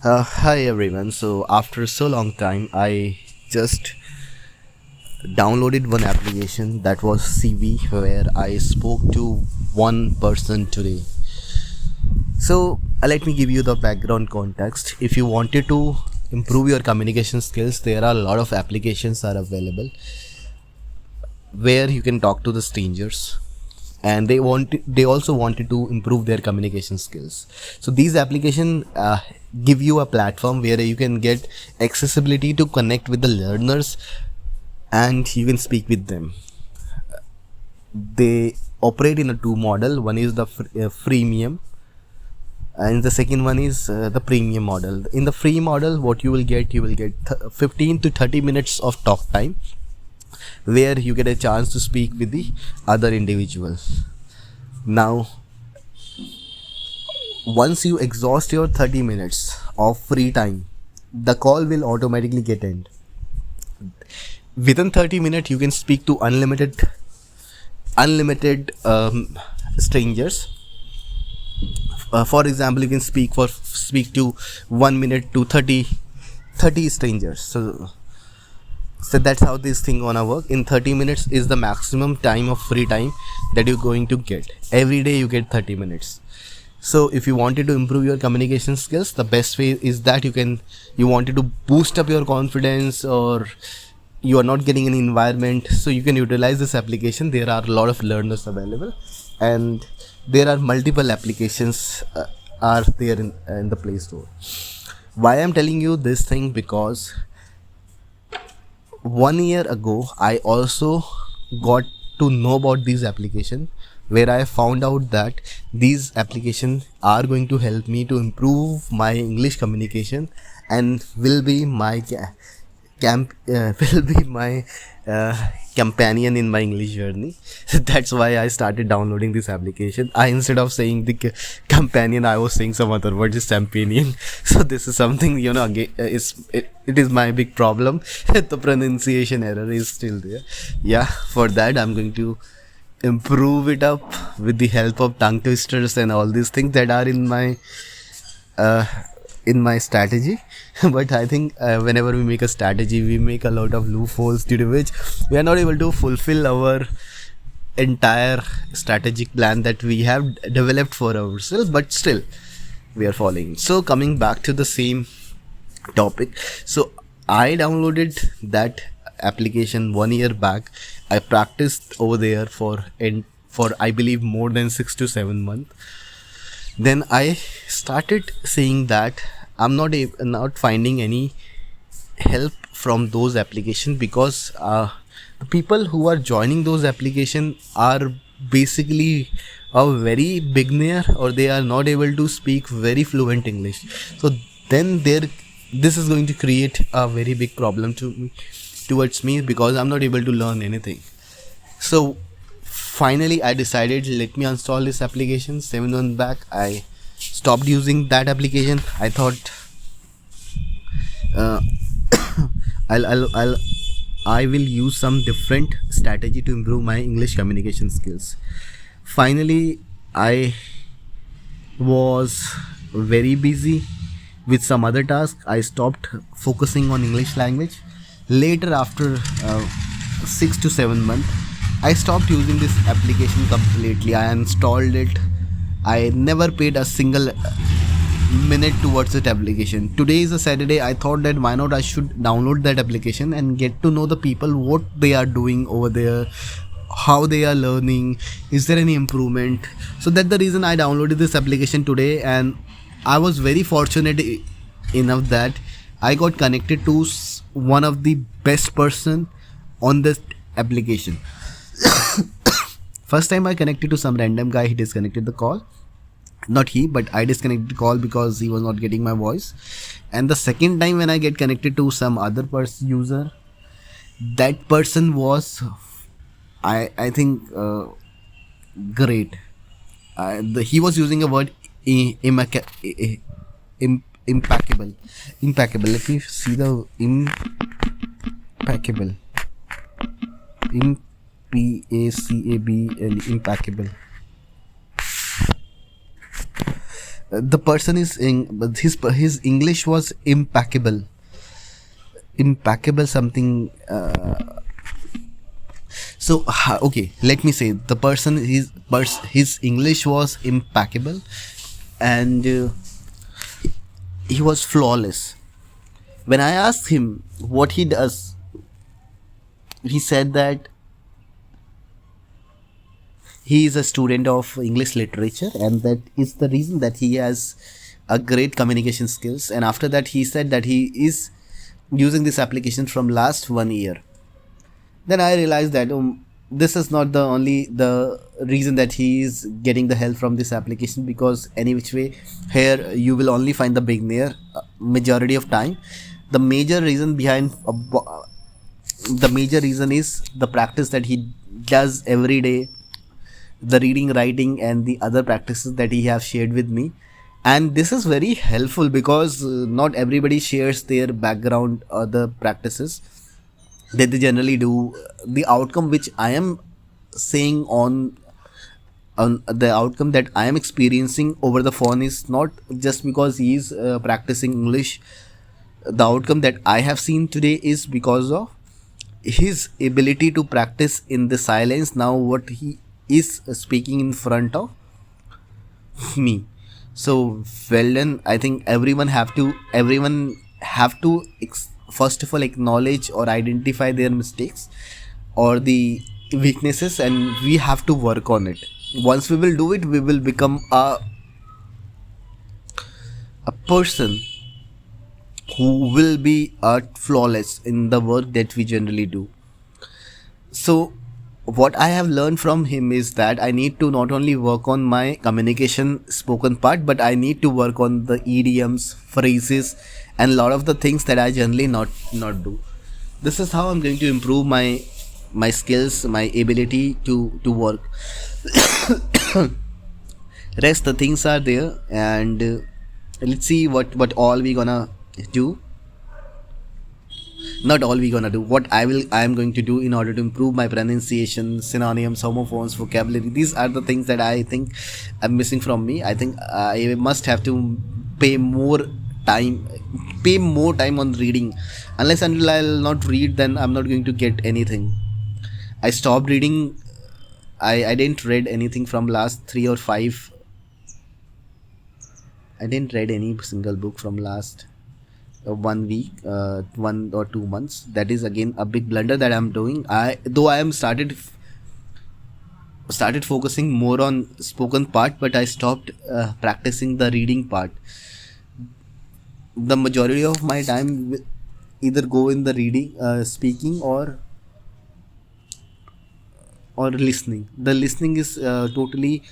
Hi everyone. So after so long time, I just downloaded one application that was CV where I spoke to one person today. So let me give you the background context. If you wanted to improve your communication skills, there are a lot of applications are available where you can talk to the strangers, and they also wanted to improve their communication skills. So these applications give you a platform where you can get accessibility to connect with the learners, and you can speak with them. They operate in a two model. One is the freemium, and the second one is the premium model. In the free model, what you will get 15 to 30 minutes of talk time, where you get a chance to speak with the other individuals. Now, once you exhaust your 30 minutes of free time, the call will automatically get end. Within 30 minutes, you can speak to unlimited strangers. For example, you can speak to 1 minute to 30 strangers. So that's how this thing gonna work. In 30 minutes is the maximum time of free time that you're going to get. Every day you get 30 minutes. So if you wanted to improve your communication skills, the best way is that you wanted to boost up your confidence, or you are not getting an environment, so you can utilize this application. There are a lot of learners available, and there are multiple applications are there in the Play Store. Why I'm telling you this thing? Because 1 year ago I also got to know about these applications, where I found out that these applications are going to help me to improve my English communication, and will be my will be my companion in my English journey. That's why I started downloading this application. Instead of saying the companion, I was saying some other word, just companion. So this is something, again, it is my big problem. The pronunciation error is still there. Yeah, for that I'm going to improve it up with the help of tongue twisters and all these things that are uh, in my strategy. But I think whenever we make a strategy, we make a lot of loopholes, due to which we are not able to fulfill our entire strategic plan that we have developed for ourselves, but still we are following. So coming back to the same topic, so I downloaded that application 1 year back. I practiced over there for I believe more than 6 to 7 months. Then I started saying that I'm not finding any help from those applications, because the people who are joining those applications are basically a very beginner, or they are not able to speak very fluent English. So then this is going to create a very big problem towards me, because I'm not able to learn anything. So finally I decided, let me install this application. 7 months back I stopped using that application. I thought uh, I'll I will use some different strategy to improve my English communication skills. Finally, I was very busy with some other task. I stopped focusing on English language. Later, after 6 to 7 months, I stopped using this application completely. I installed it. I never paid a single minute towards that application. Today is a Saturday. I thought that why not I should download that application and get to know the people, what they are doing over there, how they are learning, is there any improvement. So that's the reason I downloaded this application today, and I was very fortunate enough that I got connected to one of the best person on this application. First time I connected to some random guy, he disconnected the call. Not he, but I disconnected the call because he was not getting my voice. And the second time when I get connected to some other user, that person was, I think, great. He was using a word impeccable. Impeccable. Let me see the impeccable. Impeccable. The person is in, but his English was impeccable. Impeccable something. So okay, let me say the person his English was impeccable, and he was flawless. When I asked him what he does, he said that he is a student of English literature, and that is the reason that he has a great communication skills. And after that, he said that he is using this application from last 1 year. Then I realized that this is not the only the reason that he is getting the help from this application, because any which way here you will only find the beginner majority of time. The major reason behind the major reason is the practice that he does every day, the reading, writing, and the other practices that he have shared with me. And this is very helpful because not everybody shares their background or the practices that they generally do. The outcome which I am saying on the outcome that I am experiencing over the phone is not just because he is practicing English. The outcome that I have seen today is because of his ability to practice in the silence. Now what he is speaking in front of me. So well done. I think everyone have to first of all acknowledge or identify their mistakes or the weaknesses, and we have to work on it. Once we will do it, we will become a person who will be flawless in the work that we generally do. So what I have learned from him is that I need to not only work on my communication spoken part, but I need to work on the idioms, phrases, and a lot of the things that I generally not do. This is how I'm going to improve my skills, my ability to work. Rest the things are there, and let's see what all we gonna do. Not all we gonna do, what I am going to do in order to improve my pronunciation, synonyms, homophones, vocabulary. These are the things that I think I'm missing from me. I think I must have to pay more time pay more time on reading. Unless until I'll not read, then I'm not going to get anything. I stopped reading. I didn't read anything from last 3 or 5. I didn't read any single book from last 1 week, 1 or 2 months. That is again a big blunder that I'm doing. I am started focusing more on spoken part, but I stopped practicing the reading part. The majority of my time will either go in the reading, speaking, or listening. The listening is totally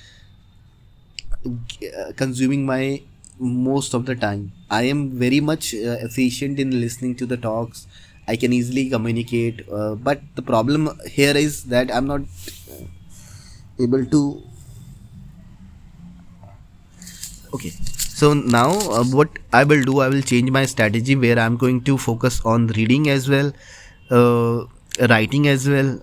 consuming my most of the time. I am very much efficient in listening to the talks. I can easily communicate, but the problem here is that I'm not able to. Okay, so now what I will do, I will change my strategy where I'm going to focus on reading as well, writing as well,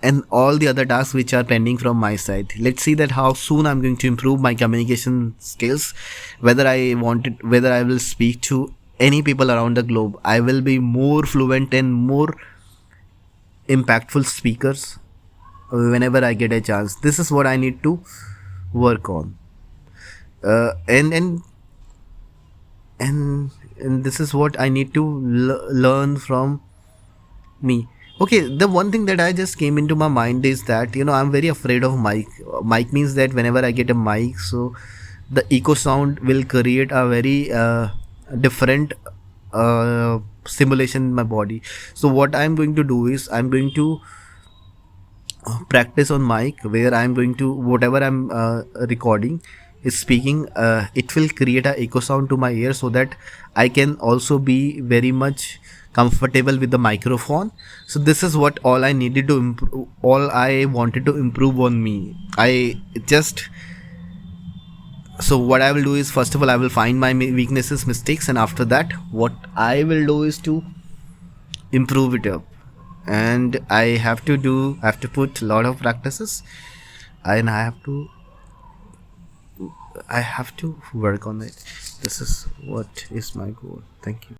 and all the other tasks which are pending from my side. Let's see that how soon I'm going to improve my communication skills. Whether I will speak to any people around the globe, I will be more fluent and more impactful speakers whenever I get a chance. This is what I need to work on, and this is what I need to learn from me. Okay, the one thing that I just came into my mind is that I'm very afraid of mic. Mic means that whenever I get a mic, so the echo sound will create a very different stimulation in my body. So what I'm going to do is I'm going to practice on mic, where I'm going to whatever I'm recording is speaking, it will create a echo sound to my ear, so that I can also be very much comfortable with the microphone. So this is what all I needed to improve, all I wanted to improve on me. So what I will do is, first of all, I will find my weaknesses, mistakes, and after that what I will do is to improve it up. And I have to put a lot of practices, and I have to I have to work on it. This is what is my goal. Thank you.